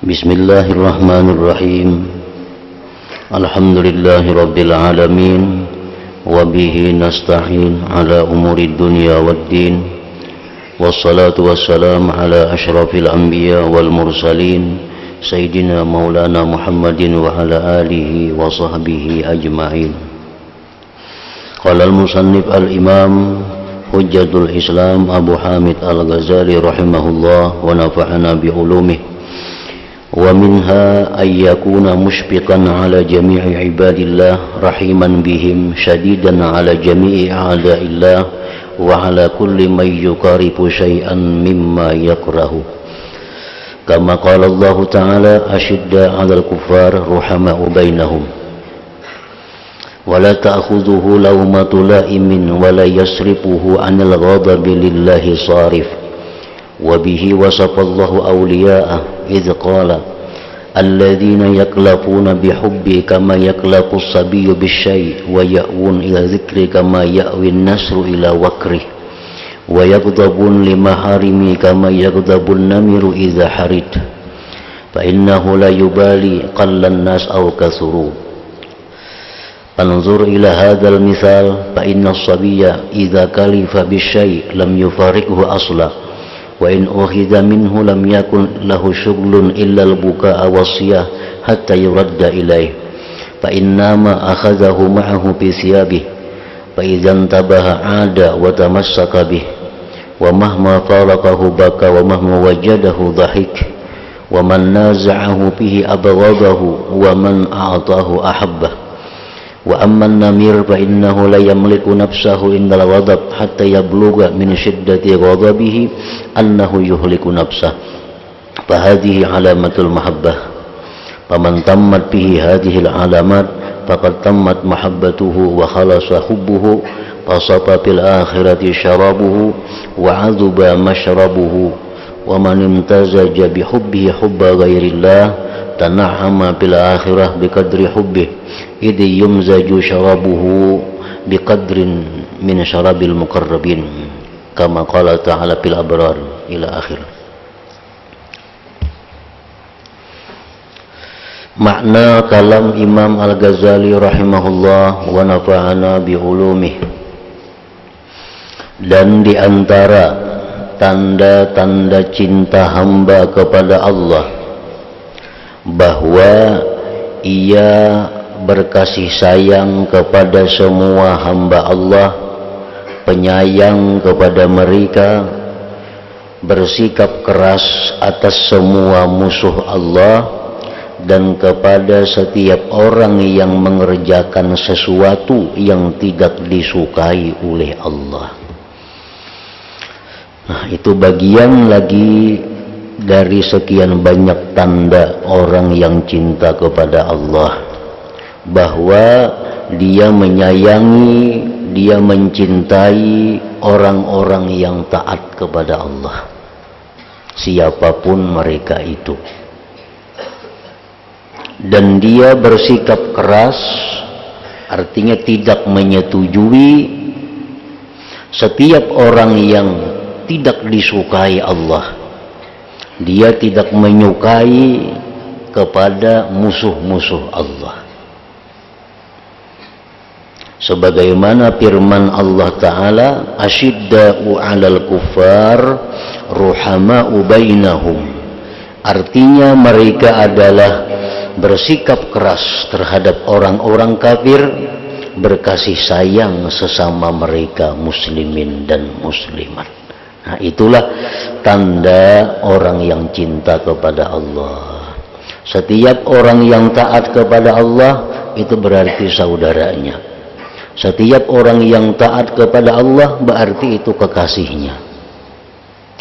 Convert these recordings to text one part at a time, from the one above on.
Bismillahirrahmanirrahim. Alhamdulillahi rabbil alamin. Wabihi nasta'in ala umuri dunya waddin. Wassalatu wassalam ala ashrafil anbiya wal mursalin Sayyidina maulana Muhammadin wa ala alihi wa sahbihi ajma'in. Qala al-musannif al-imam Hujjatul Islam Abu Hamid Al-Ghazali rahimahullah wa nafa'ana bi ulumih. Wa minha ay yakuna mushfiqan ala jami'i ibadillah rahiman bihim shadidan ala jami'i a'da'illah wa ala kulli man yuqaribu shay'an mimma yakrahu. Kama qala Allah Ta'ala ashidda 'alal kuffar ruhama'u bainahum. Wa la ta'khudhuhu lawmatu la'imin wa la yasrifuhu 'anil ghadabi lillahi sarif. وبه وصف الله أولياءه إذ قال الذين يكلفون بحبي كما يكلف الصبي بالشيء ويأوون إلى ذكري كما يأوي النسر إلى وكره ويغضبون لمحارمي كما يغضب النمر إذا حرد فإنه لا يبالي قل الناس أو كثروا. فانظر إلى هذا المثال فإن الصبي إذا كلف بالشيء لم يفارقه أصلا وإن أخذ منه لم يكن له شغل إلا البكاء والصياح حتى يرد إليه فإن نام أخذه معه في ثيابه فإذا انتبه عاد وتمسك به ومهما فارقه بكى ومهما وجده ضحك ومن نازعه به أبغضه ومن أعطاه أحبه. وأما النمير فإنه لا يملك نفسه عند الغضب حتى يبلغ من شدة غضبه أنه يهلك نفسه فهذه علامة المحبة. فمن تمت به هذه العلامات فقد تمت محبته وخلص حبه فصفى في الآخرة شرابه وعذب مشربه. ومن امتزج بحبه حب غير الله تنعم في الآخرة بقدر حبه إذ يمزج شرابه بقدر من شراب المقربين كما قال تعالى في الأبرار إلى آخر. Makna kalam Imam Al-Ghazali rahimahullah wa nafa'ana bi ulumih. Dan di antara tanda-tanda cinta hamba kepada Allah bahwa ia berkasih sayang kepada semua hamba Allah, penyayang kepada mereka, bersikap keras atas semua musuh Allah, dan kepada setiap orang yang mengerjakan sesuatu yang tidak disukai oleh Allah. Nah, itu bagian lagi dari sekian banyak tanda orang yang cinta kepada Allah, bahwa dia menyayangi, dia mencintai orang-orang yang taat kepada Allah, siapapun mereka itu. Dan dia bersikap keras, artinya tidak menyetujui setiap orang yang tidak disukai Allah. Dia tidak menyukai kepada musuh-musuh Allah. Sebagaimana firman Allah Ta'ala, asyidda'u 'alal kuffar ruhama'u bainahum. Artinya mereka adalah bersikap keras terhadap orang-orang kafir, berkasih sayang sesama mereka muslimin dan muslimat. Nah, itulah tanda orang yang cinta kepada Allah. Setiap orang yang taat kepada Allah itu berarti saudaranya. Setiap orang yang taat kepada Allah berarti itu kekasihnya,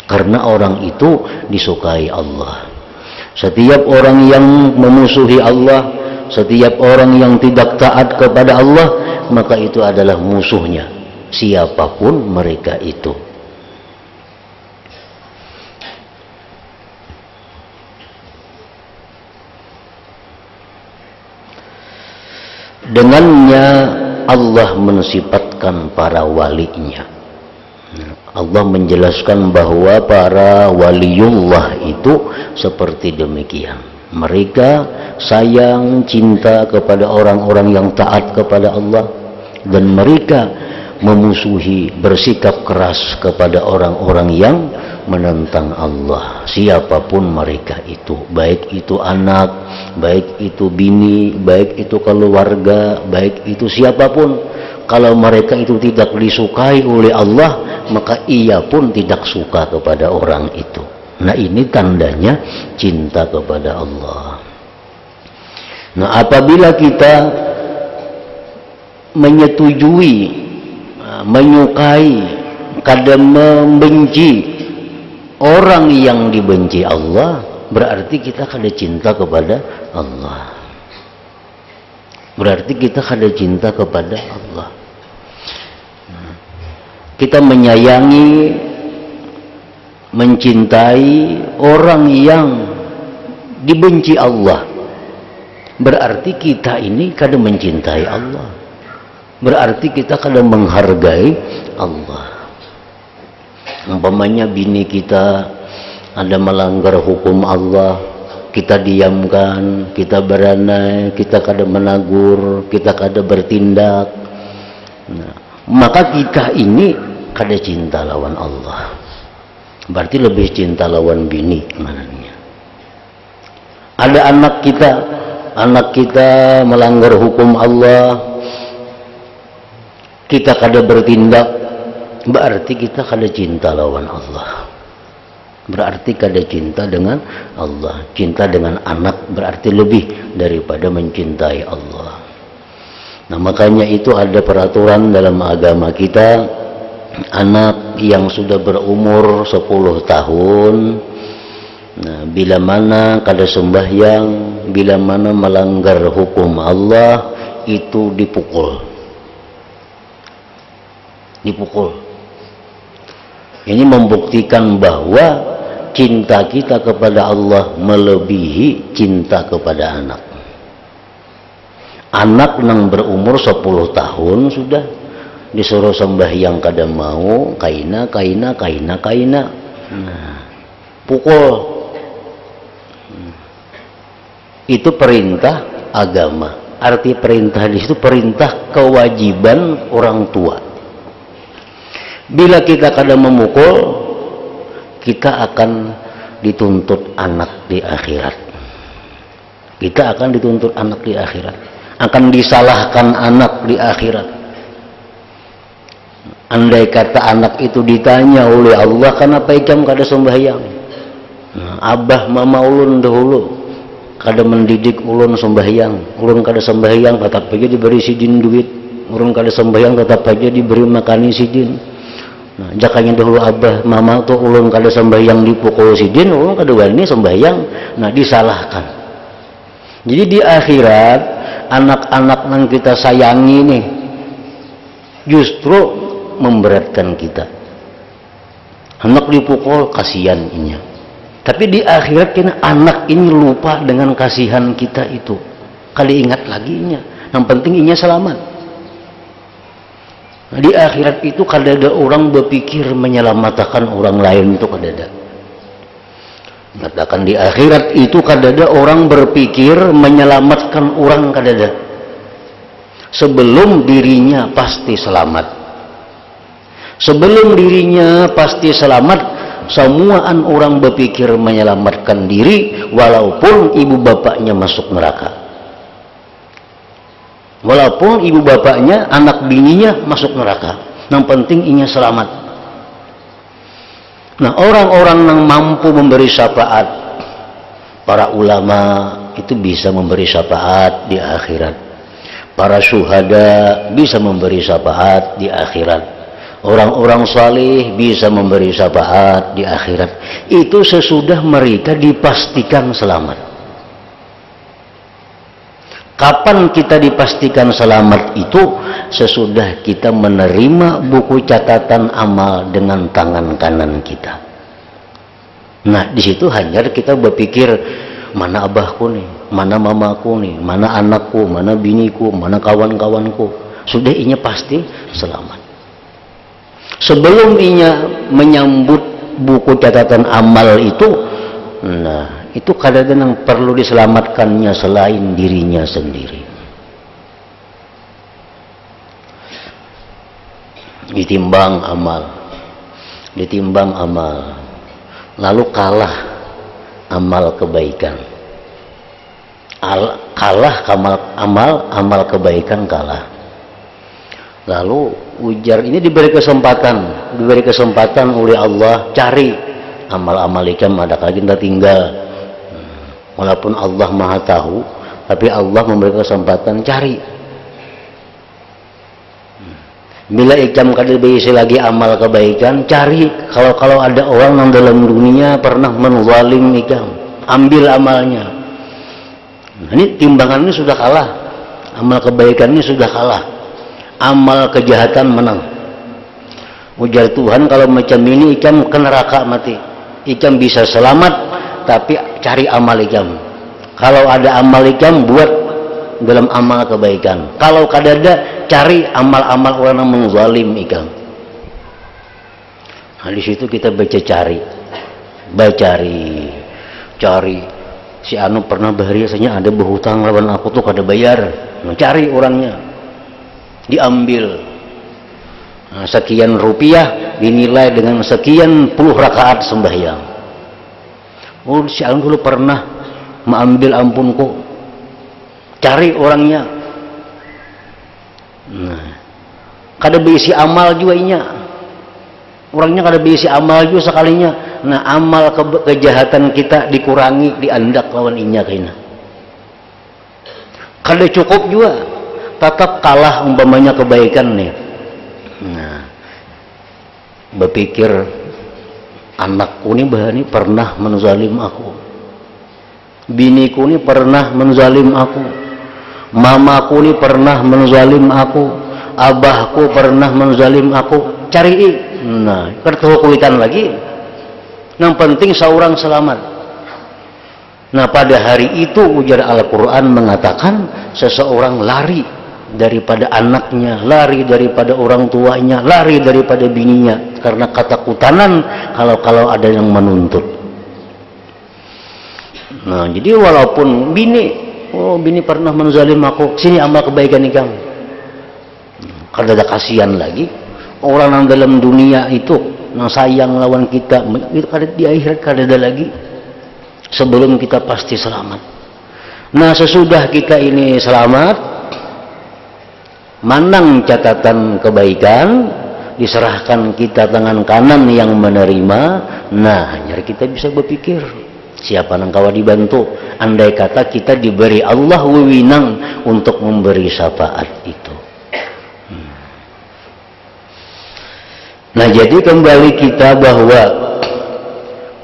karena orang itu disukai Allah. Setiap orang yang memusuhi Allah, setiap orang yang tidak taat kepada Allah, maka itu adalah musuhnya, siapapun mereka itu. Dengannya Allah mensifatkan para walinya. Allah menjelaskan bahwa para waliullah itu seperti demikian. Mereka sayang, cinta kepada orang-orang yang taat kepada Allah, dan mereka memusuhi, bersikap keras kepada orang-orang yang menentang Allah, siapapun mereka itu, baik itu anak, baik itu bini, baik itu keluarga, baik itu siapapun. Kalau mereka itu tidak disukai oleh Allah, maka ia pun tidak suka kepada orang itu. Nah, ini tandanya cinta kepada Allah. Nah, apabila kita menyetujui, menyukai, kadang membenci orang yang dibenci Allah, berarti kita kada cinta kepada Allah. Berarti kita kada cinta kepada Allah. Kita menyayangi, mencintai orang yang dibenci Allah, berarti kita ini kada mencintai Allah. Berarti kita kada menghargai Allah. Umpamanya bini kita ada melanggar hukum Allah, kita diamkan, kita beranai, kita kada menegur, kita kada bertindak. Nah, maka kita ini kada cinta lawan Allah. Berarti lebih cinta lawan bini mananya. Ada anak kita melanggar hukum Allah, kita kada bertindak, berarti kita kada cinta lawan Allah. Berarti kada cinta dengan Allah. Cinta dengan anak berarti lebih daripada mencintai Allah. Nah, makanya itu ada peraturan dalam agama kita. Anak yang sudah berumur 10 tahun, nah, bila mana kada sembahyang, bila mana melanggar hukum Allah, itu dipukul. Ini membuktikan bahwa cinta kita kepada Allah melebihi cinta kepada anak. Anak yang berumur 10 tahun sudah disuruh sembahyang kada mau, kaina. Nah, pukul. Itu perintah agama. Arti perintah di situ perintah kewajiban orang tua. Bila kita kada memukul, kita akan dituntut anak di akhirat. Kita akan dituntut anak di akhirat. Akan disalahkan anak di akhirat. Andai kata anak itu ditanya oleh Allah, kenapa ikam kada sembahyang? Nah, abah mama ulun dahulu kada mendidik ulun sembahyang. Ulun kada sembahyang tetap aja diberi sidin duit. Ulun kada sembahyang tetap aja diberi makani sidin. Nah, jakanya dahulu abah mama tuh ulun kada sembahyang dipukul sidin, ulun kada wani sembahyang. Nah, disalahkan. Jadi di akhirat anak-anak yang kita sayangi nih justru memberatkan kita. Anak dipukul, kasihan inya. Tapi di akhirat kena anak ini lupa dengan kasihan kita itu. Kali ingat lagi inya. Yang penting inya selamat. Nah, di akhirat itu kada ada orang berpikir menyelamatkan orang lain, itu kada ada. Mengatakan di akhirat itu kada ada orang berpikir menyelamatkan orang, kada ada. Sebelum dirinya pasti selamat. Sebelum dirinya pasti selamat, semuaan orang berpikir menyelamatkan diri walaupun ibu bapaknya masuk neraka. Walaupun ibu bapaknya, anak bininya masuk neraka. Yang penting inya selamat. Nah, orang-orang yang mampu memberi syafaat, para ulama itu bisa memberi syafaat di akhirat. Para syuhada bisa memberi syafaat di akhirat. Orang-orang saleh bisa memberi syafaat di akhirat. Itu sesudah mereka dipastikan selamat. Kapan kita dipastikan selamat itu? Sesudah kita menerima buku catatan amal dengan tangan kanan kita. Nah, di situ hanya kita berpikir, mana abahku nih, mana mamaku nih, mana anakku, mana biniku, mana kawan-kawanku. Sudah inya pasti selamat. Sebelum inya menyambut buku catatan amal itu, nah itu kadang-kadang yang perlu diselamatkannya selain dirinya sendiri. Ditimbang amal, lalu kalah amal kebaikan, amal kebaikan kalah. Lalu ujar, ini diberi kesempatan oleh Allah, cari amal-amal ikam, ada lagi tidak tinggal. Walaupun Allah Maha Tahu, tapi Allah memberi kesempatan, cari. Bila ikam kada berisi lagi amal kebaikan, cari. Kalau ada orang yang dalam dunia pernah menzalim ikam, ambil amalnya. Nah, ini timbangannya sudah kalah, amal kebaikannya sudah kalah, amal kejahatan menang. Ujar Tuhan, kalau macam ini ikam ke neraka mati. Ikam bisa selamat, tapi cari amal ikam. Kalau ada amal ikam, buat dalam amal kebaikan. Kalau kada ada, cari amal-amal orang yang menzalim ikam. Nah, di situ kita cari. Si anu pernah bahariasanya ada berhutang lawan aku tuh kada bayar. Nah, cari orangnya, diambil. Nah, sekian rupiah dinilai dengan sekian puluh rakaat sembahyang. Oh, si anu dulu pernah mengambil ampunku, cari orangnya. Nah, kada berisi amal juga inya, orangnya kada berisi amal juga sekalinya. Nah, amal kejahatan kita dikurangi, diandak lawan inya kaina. Kada cukup juga, tetap kalah umpamanya kebaikan nih. Nah, berpikir anakku ini bahani pernah menzalim aku, biniku ini pernah menzalim aku, mamaku ini pernah menzalim aku, abahku pernah menzalim aku, cari. Nah, kulitan lagi. Yang penting seorang selamat. Nah, pada hari itu ujar Al-Quran mengatakan seseorang lari daripada anaknya, lari daripada orang tuanya, lari daripada bininya karena ketakutan kalau ada yang menuntut. Nah, jadi walaupun bini pernah menzalim aku, sini amal kebaikan nih kamu. Kada ada kasihan lagi orang yang dalam dunia itu yang sayang lawan kita, itu kada di akhirat kada ada lagi. Sebelum kita pasti selamat. Nah, sesudah kita ini selamat, manang catatan kebaikan, diserahkan kita tangan kanan yang menerima. Nah, hanya kita bisa berpikir, siapa yang kawa dibantu? Andai kata kita diberi Allah wewenang untuk memberi syafaat itu. Nah, jadi kembali kita bahwa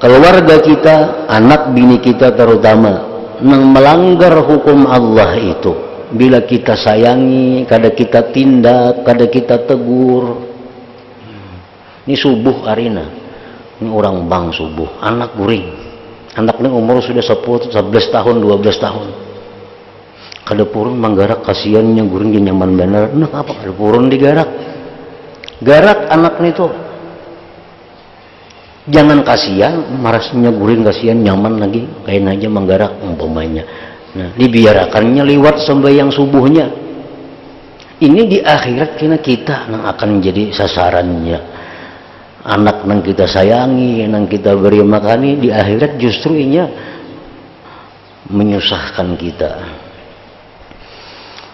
keluarga kita, anak bini kita terutama, yang melanggar hukum Allah itu, bila kita sayangi, kada kita tindak, kada kita tegur. Ini subuh arina, ini orang bang subuh, anak guring, anak ini umur sudah 11 tahun, 12 tahun. Kada purun manggarak, kasihannya guring dia nyaman benar. Nah, apa kada purun digarak? Garak anak itu, jangan kasihan, marasnya guring kasihan, nyaman lagi, kain aja menggarak umpamanya. Nah, dibiarakannya lewat sembahyang subuhnya. Ini di akhirat kita yang akan menjadi sasarannya. Anak yang kita sayangi, yang kita beri makani, di akhirat justru inya menyusahkan kita.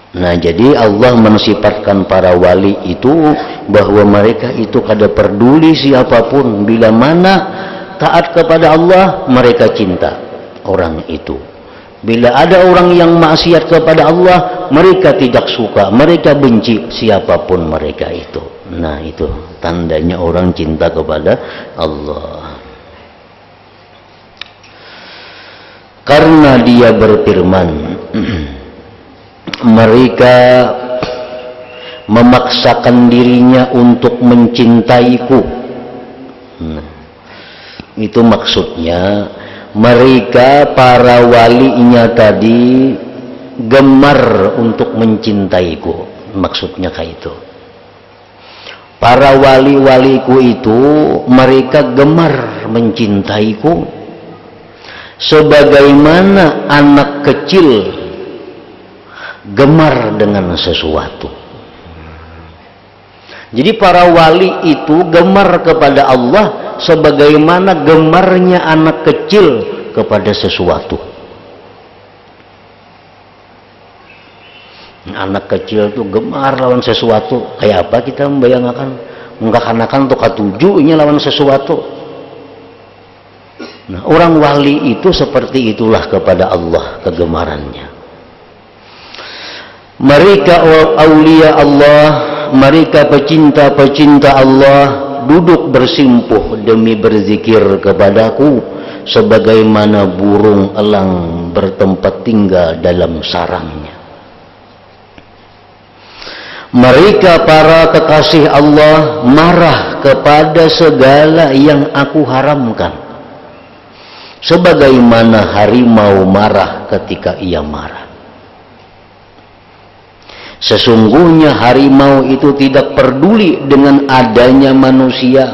Nah, jadi Allah mensifatkan para wali itu bahwa mereka itu kada peduli siapapun, bila mana taat kepada Allah mereka cinta orang itu. Bila ada orang yang maksiat kepada Allah mereka tidak suka, mereka benci siapapun mereka itu. Nah, itu tandanya orang cinta kepada Allah. Karena dia berfirman, mereka memaksakan dirinya untuk mencintaiku. Nah, itu maksudnya mereka para walinya tadi gemar untuk mencintaiku. Maksudnya kayak itu. Para wali-waliku itu mereka gemar mencintaiku. sebagaimana anak kecil gemar dengan sesuatu. Jadi para wali itu gemar kepada Allah sebagaimana gemarnya anak kecil kepada sesuatu. Anak kecil tuh gemar lawan sesuatu. Kayak apa kita membayangkan? Mengkakanakan tuh katujuhnya lawan sesuatu. Nah, orang wali itu seperti itulah kepada Allah kegemarannya. Mereka aulia Allah, mereka pecinta-pecinta Allah, duduk bersimpuh demi berzikir kepadaku, sebagaimana burung elang bertempat tinggal dalam sarangnya. Mereka para kekasih Allah marah kepada segala yang aku haramkan, sebagaimana harimau marah ketika ia marah. Sesungguhnya harimau itu tidak peduli dengan adanya manusia,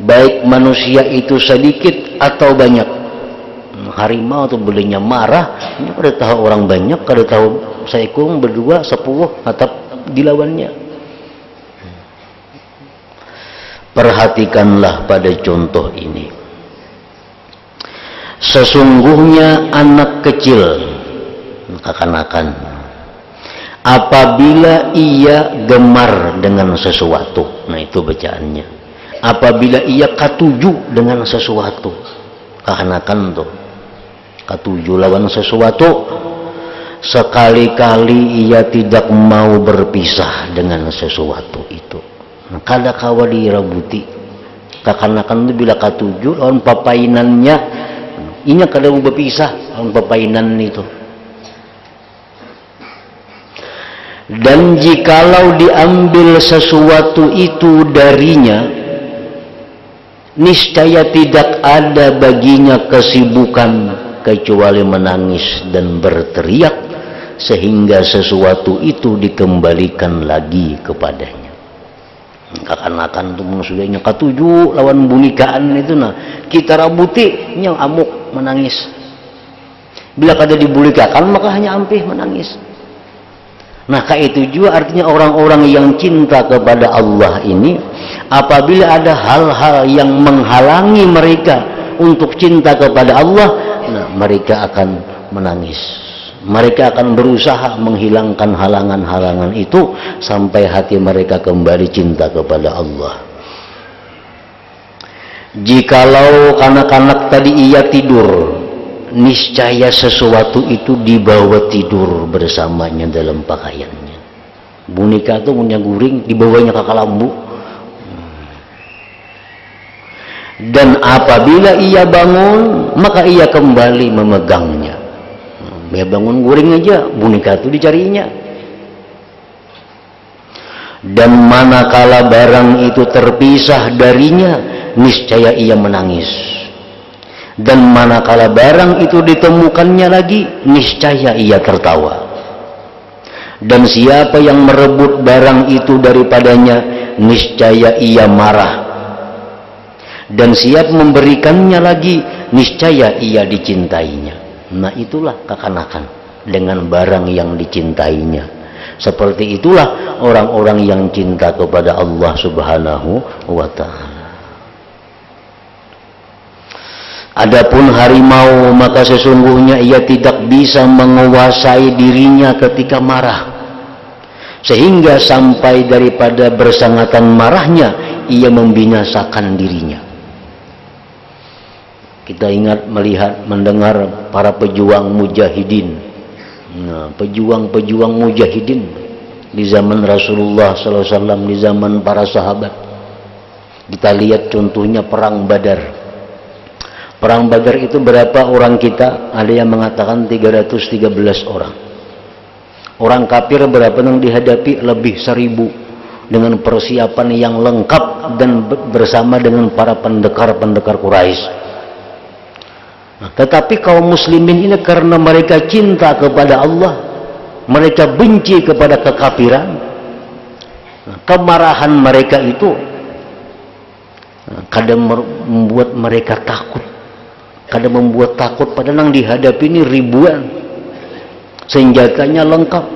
baik manusia itu sedikit atau banyak. Harimau itu belinya marah, ini kada tahu orang banyak, kada tahu seekor, berdua, 10, atap dilawannya. Perhatikanlah pada contoh ini. Sesungguhnya anak kecil, kekanakan, apabila ia gemar dengan sesuatu, nah itu bacaannya. Apabila ia katuju dengan sesuatu, kekanakan tuh, katuju lawan sesuatu, sekali-kali ia tidak mau berpisah dengan sesuatu itu. Kada kawa dirabuti. Kekanakan itu bila katuju lawan papainannya, inya kada mau berpisah lawan papainan itu. Dan jikalau diambil sesuatu itu darinya, niscaya tidak ada baginya kesibukan kecuali menangis dan berteriak, sehingga sesuatu itu dikembalikan lagi kepadanya. Kekanakan itu maksudnya katuju lawan bunikaan itu, nah kita rabuti nya amuk menangis. Bila kada dibulikakan maka hanya ampih menangis. Nah, kayak itu juga artinya orang-orang yang cinta kepada Allah ini, apabila ada hal-hal yang menghalangi mereka untuk cinta kepada Allah, nah mereka akan menangis. Mereka akan berusaha menghilangkan halangan-halangan itu sampai hati mereka kembali cinta kepada Allah. Jikalau kanak-kanak tadi ia tidur, niscaya sesuatu itu dibawa tidur bersamanya dalam pakaiannya. Boneka itu punya guring, dibawanya ke kalambu. Dan apabila ia bangun, maka ia kembali memegangnya. Dia bangun guring aja, boneka itu dicarinya. Dan manakala barang itu terpisah darinya, niscaya ia menangis. Dan manakala barang itu ditemukannya lagi, niscaya ia tertawa. Dan siapa yang merebut barang itu daripadanya, niscaya ia marah. Dan siapa memberikannya lagi, niscaya ia dicintainya. Nah, itulah kekanakan dengan barang yang dicintainya. Seperti itulah orang-orang yang cinta kepada Allah Subhanahu wa ta'ala. Adapun harimau, maka sesungguhnya ia tidak bisa menguasai dirinya ketika marah, sehingga sampai daripada bersangatan marahnya ia membinasakan dirinya. Kita ingat, melihat, mendengar para pejuang mujahidin. Nah, pejuang-pejuang mujahidin di zaman Rasulullah SAW, di zaman para sahabat. Kita lihat contohnya perang Badar. Perang Badar itu berapa orang kita? Ada yang mengatakan 313 orang. Orang kafir berapa yang dihadapi? Lebih 1000 dengan persiapan yang lengkap dan bersama dengan para pendekar-pendekar Quraisy. Nah, tetapi kaum muslimin ini karena mereka cinta kepada Allah, mereka benci kepada kekafiran. Nah, kemarahan mereka itu kadang membuat mereka takut. kadang membuat takut, padahal yang dihadapi ini ribuan, senjatanya lengkap.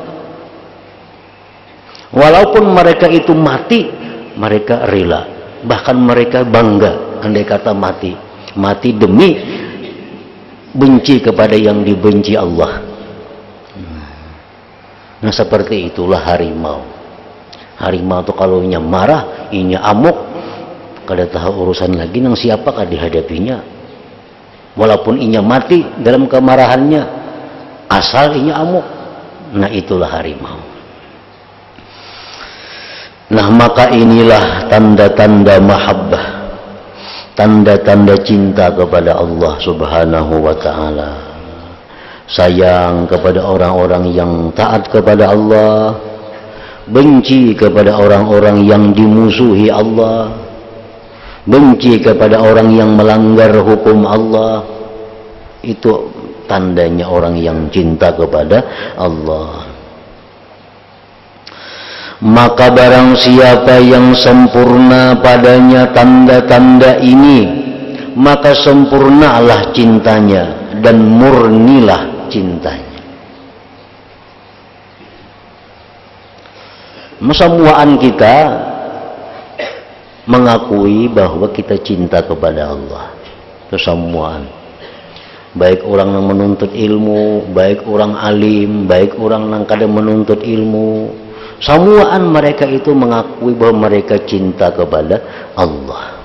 Walaupun mereka itu mati, mereka rela, bahkan mereka bangga andai kata mati demi benci kepada yang dibenci Allah. Nah, seperti itulah harimau. Harimau itu kalau inya marah, inya amuk, kada tahu urusan lagi nang siapakah dihadapinya. Walaupun inya mati dalam kemarahannya, asal inya amuk. Nah, itulah harimau. Nah, maka inilah tanda-tanda mahabbah, tanda-tanda cinta kepada Allah Subhanahu wa ta'ala. Sayang kepada orang-orang yang taat kepada Allah, benci kepada orang-orang yang dimusuhi Allah, benci kepada orang yang melanggar hukum Allah. Itu tandanya orang yang cinta kepada Allah. Maka barang siapa yang sempurna padanya tanda-tanda ini, maka sempurnalah cintanya dan murnilah cintanya. Semuaan kita mengakui bahwa kita cinta kepada Allah. Kesemuaan, baik orang yang menuntut ilmu, baik orang alim, baik orang yang kadang menuntut ilmu, semuaan mereka itu mengakui bahwa mereka cinta kepada Allah,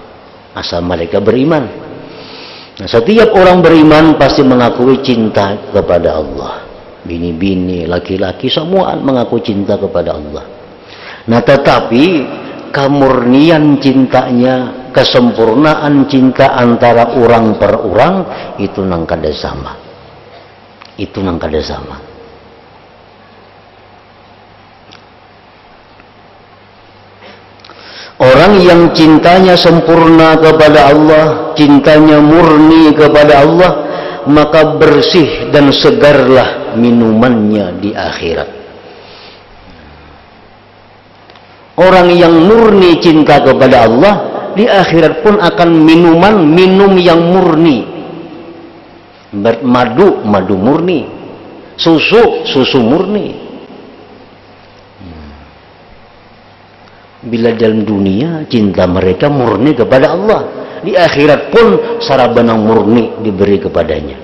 asal mereka beriman. Nah, setiap orang beriman pasti mengakui cinta kepada Allah. Bini-bini, laki-laki, semua mengaku cinta kepada Allah. Nah, tetapi kemurnian cintanya, kesempurnaan cinta antara orang per orang itu nang kada sama. Itu nang kada sama. Orang yang cintanya sempurna kepada Allah, cintanya murni kepada Allah, maka bersih dan segarlah minumannya di akhirat. Orang yang murni cinta kepada Allah, di akhirat pun akan minum yang murni. Madu murni, susu murni. Bila dalam dunia cinta mereka murni kepada Allah, di akhirat pun sarabanang murni diberi kepadanya.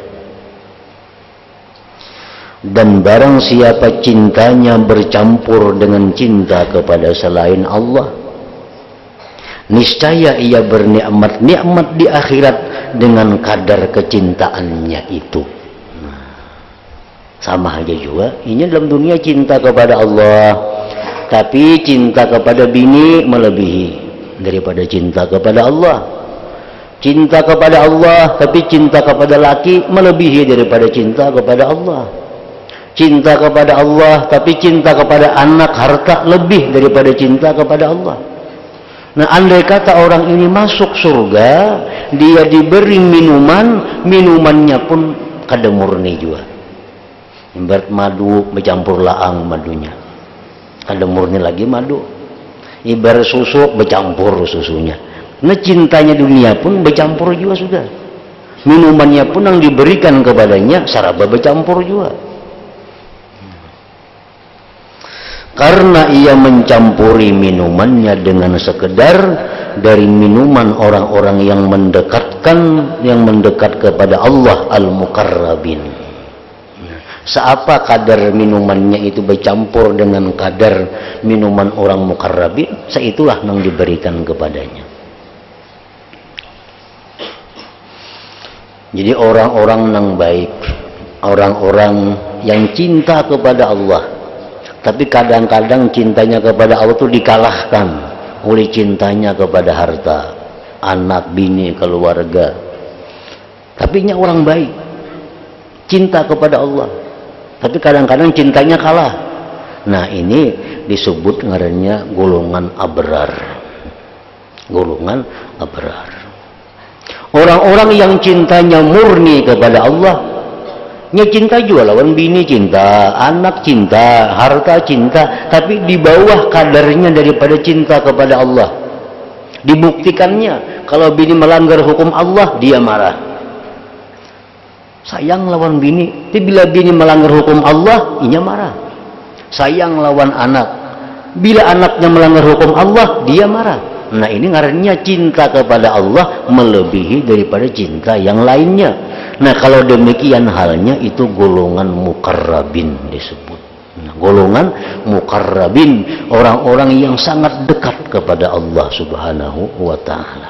Dan barang siapa cintanya bercampur dengan cinta kepada selain Allah, niscaya ia bernikmat-nikmat di akhirat dengan kadar kecintaannya itu. Sama aja juga, ini dalam dunia cinta kepada Allah, tapi cinta kepada bini melebihi daripada cinta kepada Allah. Cinta kepada Allah, tapi cinta kepada laki melebihi daripada cinta kepada Allah. Cinta kepada Allah, tapi cinta kepada anak, harta lebih daripada cinta kepada Allah. Nah, andai kata orang ini masuk surga, dia diberi minumannya pun kada murni juga. Ibarat madu bercampur laang madunya, kada murni lagi madu. Ibarat susu bercampur susunya. Nah, cintanya dunia pun bercampur juga sudah. Minumannya pun yang diberikan kepadanya saraba bercampur juga. Karena ia mencampuri minumannya dengan sekedar dari minuman orang-orang yang mendekat kepada Allah al-muqarrabin. Seapa kadar minumannya itu bercampur dengan kadar minuman orang muqarrabin, seitulah yang diberikan kepadanya. Jadi orang-orang yang baik, orang-orang yang cinta kepada Allah, tapi kadang-kadang cintanya kepada Allah itu dikalahkan oleh cintanya kepada harta, anak, bini, keluarga. Tapi ini orang baik, cinta kepada Allah, tapi kadang-kadang cintanya kalah. Nah, ini disebut ngarannya golongan abrar. Golongan abrar. Orang-orang yang cintanya murni kepada Allah, nya cinta juga lawan bini cinta, anak cinta, harta cinta, tapi di bawah kadarnya daripada cinta kepada Allah. Dibuktikannya, kalau bini melanggar hukum Allah, dia marah. Sayang lawan bini, tapi bila bini melanggar hukum Allah, inya marah. Sayang lawan anak, bila anaknya melanggar hukum Allah, dia marah. Nah ini ngarannya cinta kepada Allah melebihi daripada cinta yang lainnya. Nah kalau demikian halnya, itu golongan muqarrabin disebut. Nah, golongan muqarrabin, orang-orang yang sangat dekat kepada Allah Subhanahu wa ta'ala.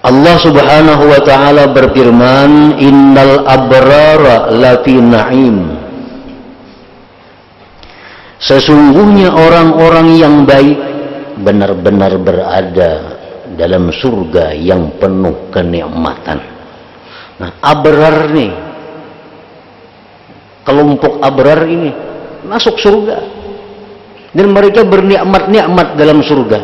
Allah Subhanahu wa ta'ala berfirman, innal abrara lafi na'im. Sesungguhnya orang-orang yang baik benar-benar berada dalam surga yang penuh kenikmatan. Nah, abrar nih, kelompok abrar ini masuk surga dan mereka bernikmat-nikmat dalam surga.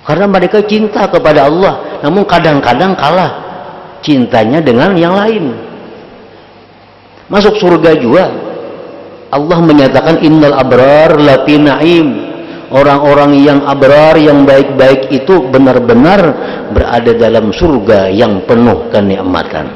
Karena mereka cinta kepada Allah, namun kadang-kadang kalah cintanya dengan yang lain. Masuk surga juga, Allah menyatakan innal abrar lafi na'im. Orang-orang yang abrar, yang baik-baik itu benar-benar berada dalam surga yang penuh kenikmatan.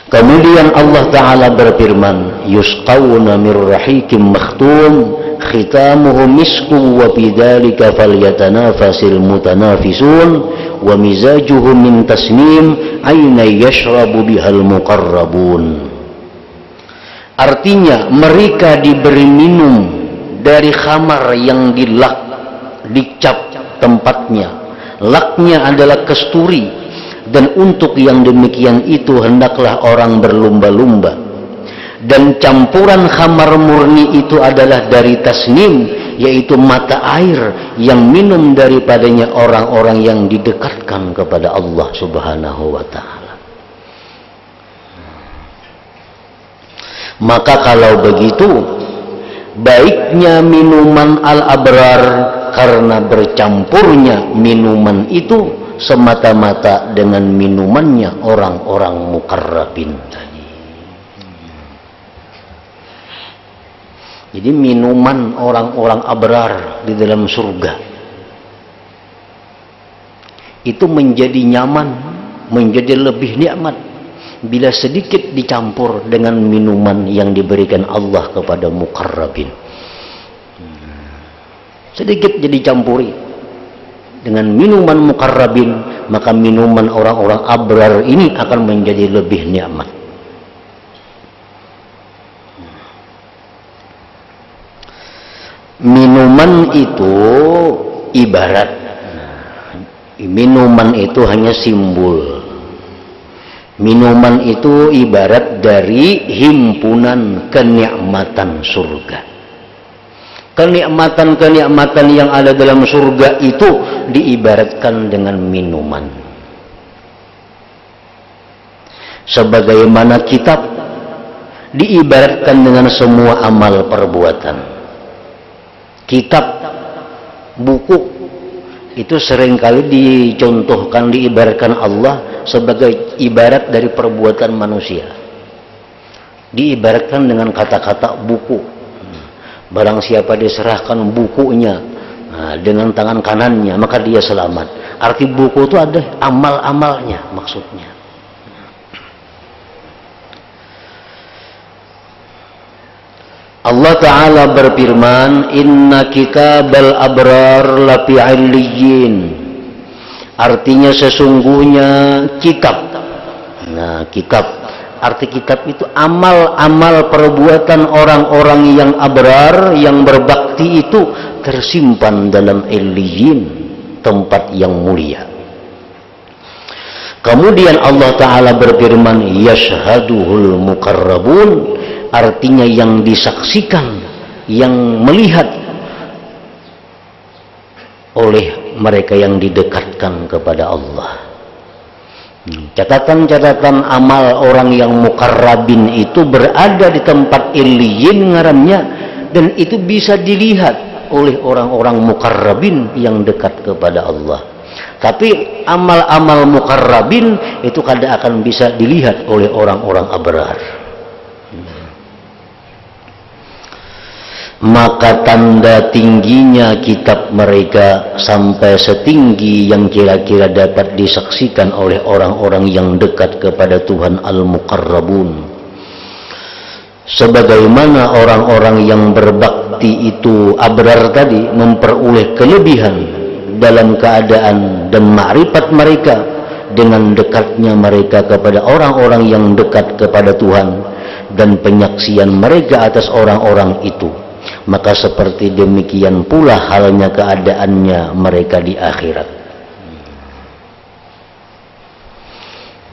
Kemudian Allah Ta'ala berfirman, yusqawna mir rahikim makhtum khitamuhu misku wa bidzalika falyatanafasil mutanafisun wa mizajuhu min tasnim ayna yashrabu bihal muqarrabun. Artinya mereka diberi minum dari khamar yang dilak, dicap tempatnya. Laknya adalah kasturi, dan untuk yang demikian itu hendaklah orang berlumba-lumba. Dan campuran khamar murni itu adalah dari tasnim, yaitu mata air yang minum daripadanya orang-orang yang didekatkan kepada Allah Subhanahu wa ta'ala. Maka kalau begitu, baiknya minuman al-abrar karena bercampurnya minuman itu semata-mata dengan minumannya orang-orang muqarrabin tadi. Jadi minuman orang-orang abrar di dalam surga itu menjadi nyaman, menjadi lebih nikmat bila sedikit dicampur dengan minuman yang diberikan Allah kepada muqarrabin. Sedikit jadi campuri dengan minuman muqarrabin, maka minuman orang-orang abrar ini akan menjadi lebih nikmat. Minuman itu ibarat, minuman itu hanya simbol. Minuman itu ibarat dari himpunan kenikmatan surga. Kenikmatan-kenikmatan yang ada dalam surga itu diibaratkan dengan minuman. Sebagaimana kitab diibaratkan dengan semua amal perbuatan. Kitab, buku itu seringkali dicontohkan, diibaratkan Allah sebagai ibarat dari perbuatan manusia. Diibaratkan dengan kata-kata buku. Barang siapa diserahkan bukunya dengan tangan kanannya, maka dia selamat. Arti buku itu ada amal-amalnya maksudnya. Allah Ta'ala berfirman, inna kitabal abrar lafi 'illiyyin. Artinya sesungguhnya kitab. Nah, kitab, arti kitab itu amal-amal perbuatan orang-orang yang abrar, yang berbakti itu tersimpan dalam 'illiyyin, tempat yang mulia. Kemudian Allah Ta'ala berfirman, yashhaduhul muqarrabun. Artinya yang disaksikan, yang melihat oleh mereka yang didekatkan kepada Allah. Catatan-catatan amal orang yang muqarrabin itu berada di tempat illiyyin ngarannya, dan itu bisa dilihat oleh orang-orang muqarrabin yang dekat kepada Allah. Tapi amal-amal muqarrabin itu kadang akan bisa dilihat oleh orang-orang abrar. maka tanda tingginya kitab mereka sampai setinggi yang kira-kira dapat disaksikan oleh orang-orang yang dekat kepada Tuhan al-muqarrabun. Sebagaimana orang-orang yang berbakti itu abrar tadi memperoleh kelebihan dalam keadaan dan makrifat mereka dengan dekatnya mereka kepada orang-orang yang dekat kepada Tuhan dan penyaksian mereka atas orang-orang itu, maka seperti demikian pula halnya keadaannya mereka di akhirat.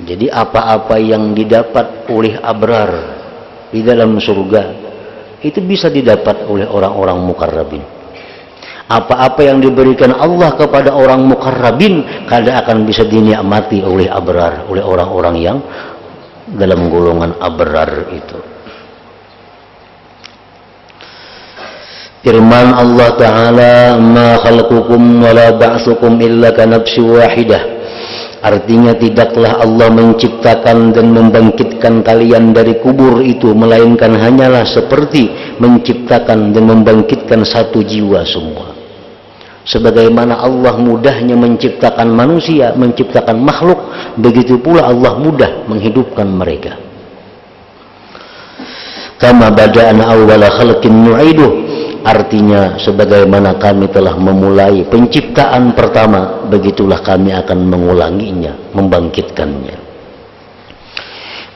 Jadi apa-apa yang didapat oleh abrar di dalam surga itu bisa didapat oleh orang-orang muqarrabin. Apa-apa yang diberikan Allah kepada orang muqarrabin kada akan bisa dinikmati oleh abrar, oleh orang-orang yang dalam golongan abrar itu. Firman Allah Ta'ala, ma khalqukum wa la ba'thukum illa ka nafsin wahidah. Artinya tidaklah Allah menciptakan dan membangkitkan kalian dari kubur itu, melainkan hanyalah seperti menciptakan dan membangkitkan satu jiwa semua. Sebagaimana Allah mudahnya menciptakan manusia, menciptakan makhluk, begitu pula Allah mudah menghidupkan mereka. Kama bada'ana awwala khalqin nu'iduh. Artinya sebagaimana kami telah memulai penciptaan pertama, begitulah kami akan mengulanginya, membangkitkannya.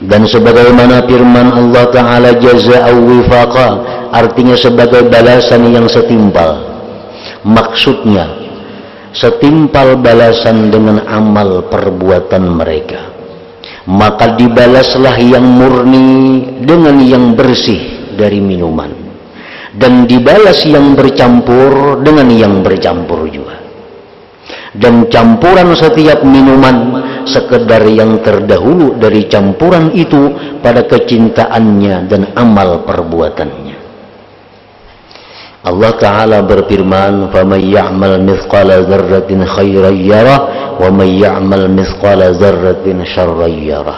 Dan sebagaimana firman Allah Ta'ala, jaza'u wifaqa, artinya sebagai balasan yang setimpal. Maksudnya setimpal balasan dengan amal perbuatan mereka, maka dibalaslah yang murni dengan yang bersih dari minuman, dan dibalas yang bercampur dengan yang bercampur juga. Dan campuran setiap minuman sekedar yang terdahulu dari campuran itu pada kecintaannya dan amal perbuatannya. Allah Ta'ala berfirman, فَمَنْ يَعْمَلْ مِثْقَالَ ذَرَّةٍ خَيْرًا يَرَهُ وَمَنْ يَعْمَلْ مِثْقَالَ ذَرَّةٍ شَرًّا يَرَهُ.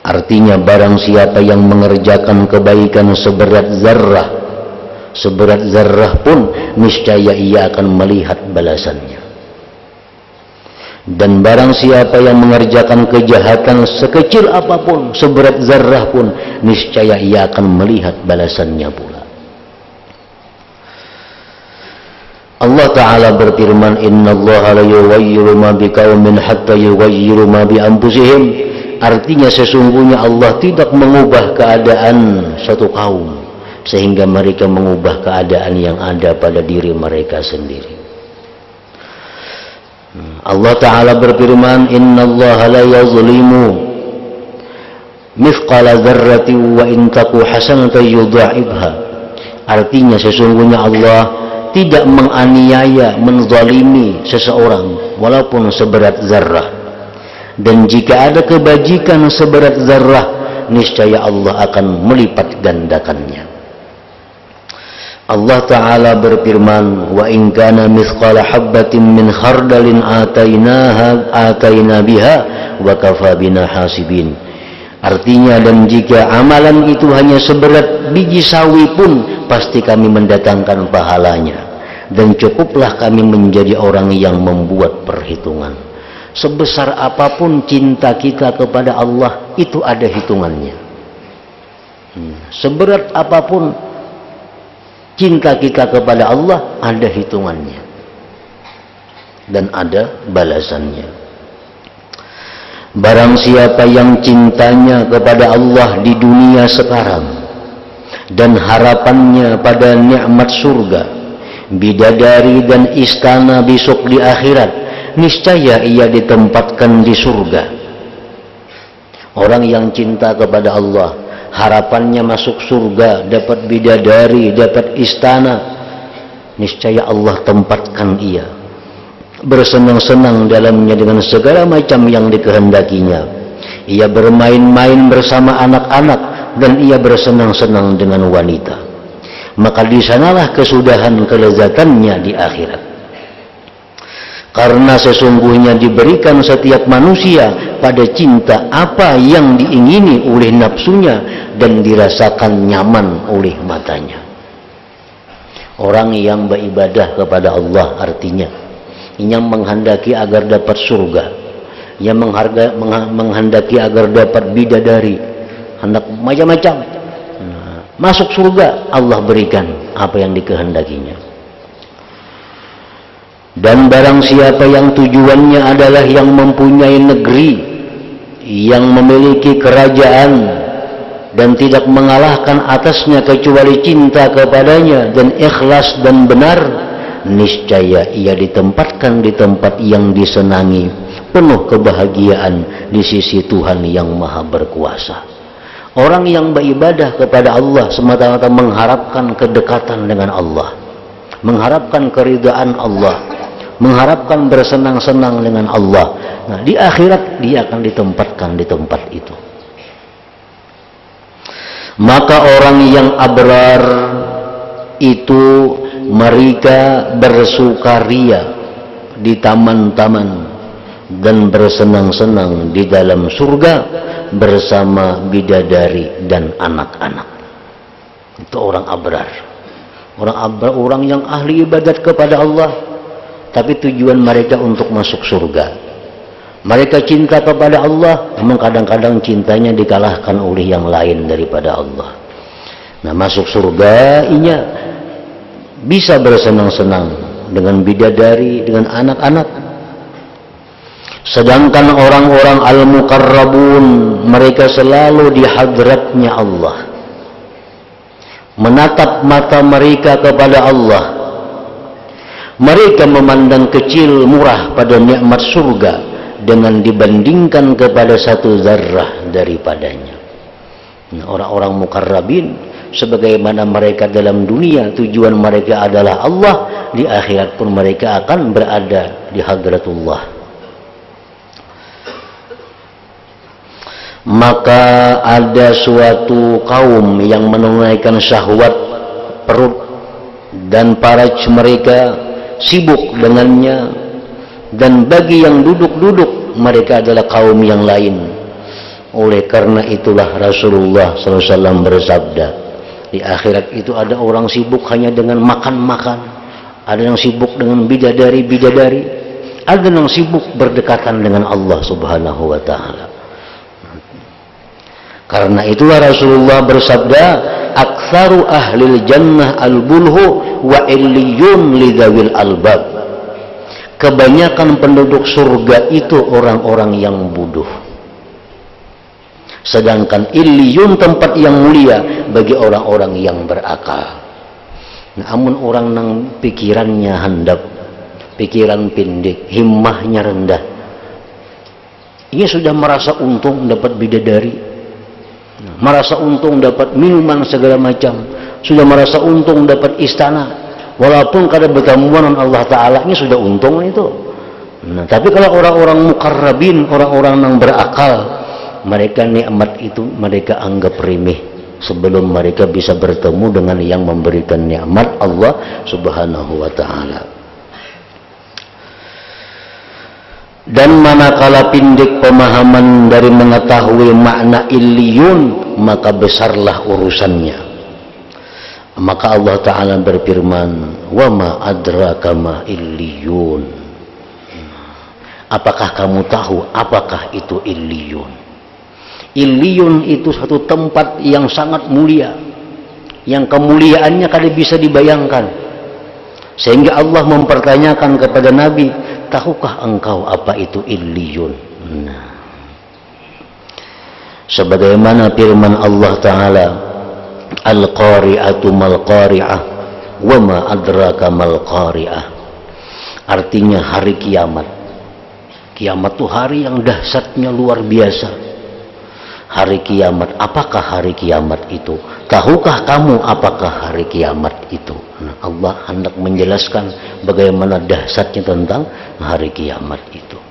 Artinya barang siapa yang mengerjakan kebaikan seberat zarrah pun niscaya ia akan melihat balasannya. Dan barang siapa yang mengerjakan kejahatan sekecil apapun, seberat zarrah pun, niscaya ia akan melihat balasannya pula. Allah Ta'ala berfirman, innallaha la yughayyiru ma biqaumin hatta yughayyiru ma bi anfusihim. Artinya sesungguhnya Allah tidak mengubah keadaan satu kaum sehingga mereka mengubah keadaan yang ada pada diri mereka sendiri. Allah Ta'ala berfirman, innallaha la yazlimu mithqala dzarratin wa in taku hasanatan yudha'ibha. Artinya sesungguhnya Allah tidak menganiaya, menzalimi seseorang walaupun seberat zarrah. Dan jika ada kebajikan seberat zarrah, niscaya Allah akan melipat gandakannya. Allah Ta'ala berfirman, wa in kana mithqala habbatin min khardalin ataina biha wa kafa bina hasibin. Artinya, dan jika amalan itu hanya seberat biji sawi pun, pasti kami mendatangkan pahalanya. Dan cukuplah kami menjadi orang yang membuat perhitungan. Sebesar apapun cinta kita kepada Allah, itu ada hitungannya. Seberat apapun cinta kita kepada Allah, ada hitungannya. Dan ada balasannya. Barang siapa yang cintanya kepada Allah di dunia sekarang dan harapannya pada nikmat surga, bidadari dan istana besok di akhirat, niscaya ia ditempatkan di surga. Orang yang cinta kepada Allah, harapannya masuk surga, dapat bidadari, dapat istana, niscaya Allah tempatkan ia bersenang-senang dalamnya dengan segala macam yang dikehendakinya. Ia bermain-main bersama anak-anak dan ia bersenang-senang dengan wanita. Maka di sanalah kesudahan kelezatannya di akhirat. Karena sesungguhnya diberikan setiap manusia pada cinta apa yang diingini oleh nafsunya dan dirasakan nyaman oleh matanya. Orang yang beribadah kepada Allah artinya yang menghendaki agar dapat surga, yang menghendaki agar dapat bidadari, hendak macam-macam. Masuk surga, Allah berikan apa yang dikehendakinya. Dan barang siapa yang tujuannya adalah yang mempunyai negeri, yang memiliki kerajaan, dan tidak mengalahkan atasnya kecuali cinta kepadanya dan ikhlas dan benar, niscaya ia ditempatkan di tempat yang disenangi, penuh kebahagiaan di sisi Tuhan yang Maha Berkuasa. Orang yang beribadah kepada Allah semata-mata mengharapkan kedekatan dengan Allah, mengharapkan keridhaan Allah, mengharapkan bersenang-senang dengan Allah. Nah, di akhirat dia akan ditempatkan di tempat itu. Maka orang yang abrar itu mereka bersukaria di taman-taman dan bersenang-senang di dalam surga bersama bidadari dan anak-anak. Itu orang abrar. Orang abrar, orang yang ahli ibadat kepada Allah, tapi tujuan mereka untuk masuk surga. Mereka cinta kepada Allah, namun kadang-kadang cintanya dikalahkan oleh yang lain daripada Allah. Nah, masuk surga inya bisa bersenang-senang dengan bidadari, dengan anak-anak. Sedangkan orang-orang al-muqarrabun, mereka selalu di hadratnya Allah, menatap mata mereka kepada Allah. Mereka memandang kecil murah pada nikmat surga dengan dibandingkan kepada satu zarrah daripadanya. Nah, orang-orang muqarrabin, sebagaimana mereka dalam dunia tujuan mereka adalah Allah, di akhirat pun mereka akan berada di hadratullah. Maka ada suatu kaum yang menunaikan syahwat perut dan faraj mereka sibuk dengannya, dan bagi yang duduk-duduk mereka adalah kaum yang lain. Oleh karena itulah Rasulullah SAW bersabda, di akhirat itu ada orang sibuk hanya dengan makan-makan, ada yang sibuk dengan bidadari-bidadari, ada yang sibuk berdekatan dengan Allah Subhanahu wa Ta'ala. Karena itulah Rasulullah bersabda, aktsaru ahlil jannah al-bulhu wa illiyun lidawil albab. Kebanyakan penduduk surga itu orang-orang yang bodoh, sedangkan illiyun tempat yang mulia bagi orang-orang yang berakal. Namun orang nang pikirannya handap, pikiran pendek, himmahnya rendah, ia sudah merasa untung dapat bidadari, merasa untung dapat minuman segala macam, sudah merasa untung dapat istana, walaupun kada bertamuan Allah Ta'ala, ini sudah untung itu. Nah, tapi kalau orang-orang muqarrabin, orang-orang yang berakal, mereka nikmat itu mereka anggap remeh sebelum mereka bisa bertemu dengan yang memberikan nikmat, Allah Subhanahu wa Ta'ala. Dan manakala pendek pemahaman dari mengetahui makna illiyun, maka besarlah urusannya. Maka Allah Ta'ala berfirman, wa ma adraka ma illiyun. Apakah kamu tahu apakah itu illiyun? Illiyun itu satu tempat yang sangat mulia, yang kemuliaannya kada bisa dibayangkan, sehingga Allah mempertanyakan kepada Nabi, tahukah engkau apa itu illiyun? Nah, sebagaimana firman Allah Ta'ala, al-qari'atu mal-qari'ah wa ma adraka mal-qari'ah. Artinya hari kiamat. Kiamat itu hari yang dahsyatnya luar biasa. Hari kiamat, apakah hari kiamat itu? Tahukah kamu apakah hari kiamat itu? Nah, Allah hendak menjelaskan bagaimana dahsyatnya tentang hari kiamat itu.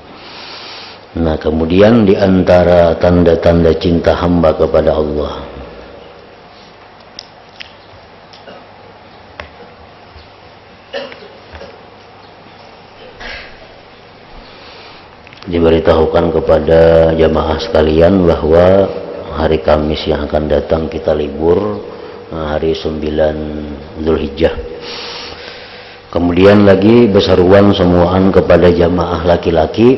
Nah, kemudian di antara tanda-tanda cinta hamba kepada Allah, diberitahukan kepada jamaah sekalian bahwa hari Kamis yang akan datang kita libur, hari 9 Zulhijjah. Kemudian lagi berseruan semuaan kepada jamaah laki-laki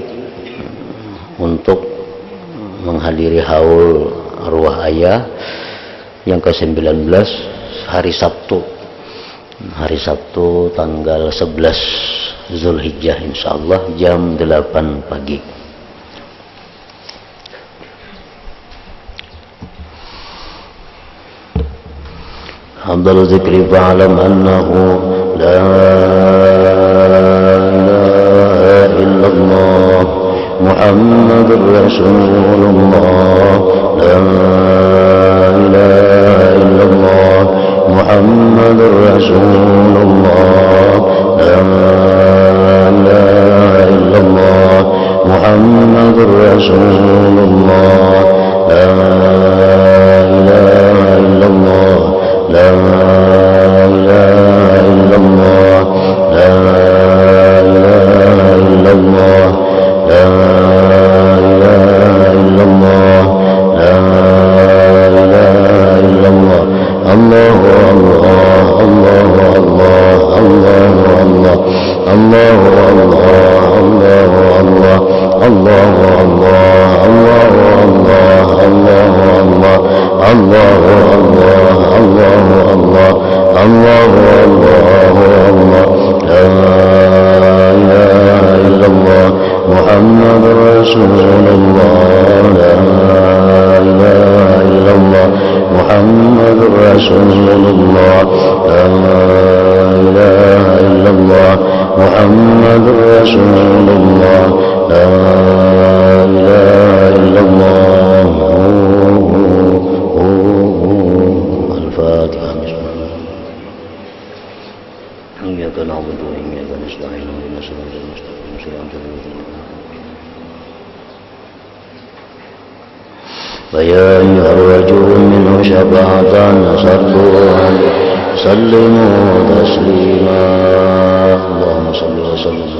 untuk menghadiri haul arwah ayah yang ke-19 hari Sabtu tanggal 11 Zulhijjah insyaallah jam 8 pagi. Afdal zikri fa'alam annahu la ilaha illallah Muhammadur Rasulullah la ilaha illallah Muhammadur Rasulullah la ilaha illallah Muhammadur Rasulullah la ilaha illallah la ilaha illallah la ilaha illallah la ilaha illallah la ilaha illallah Allahu Allah Allahu Allah Allahu Allah Allahu Allah Allahu Allah Allahu Allah Allahu Allah Allahu Allah Allahu Allah Allahu Allah Allahu Allah la ilaha illallah Muhammadur Rasulullah la ilaha illallah Muhammadur Rasulullah la ilaha illallah Muhammadur Rasulullah la ilaha illallah. Al-Fatihah. Iyyaka na'budu wa iyyaka nasta'in ihdinas siratal mustaqim siratal ladzina فيا أيها الرجل منه شفاعة صلوا سلموا تسليما اللهم صل وسلم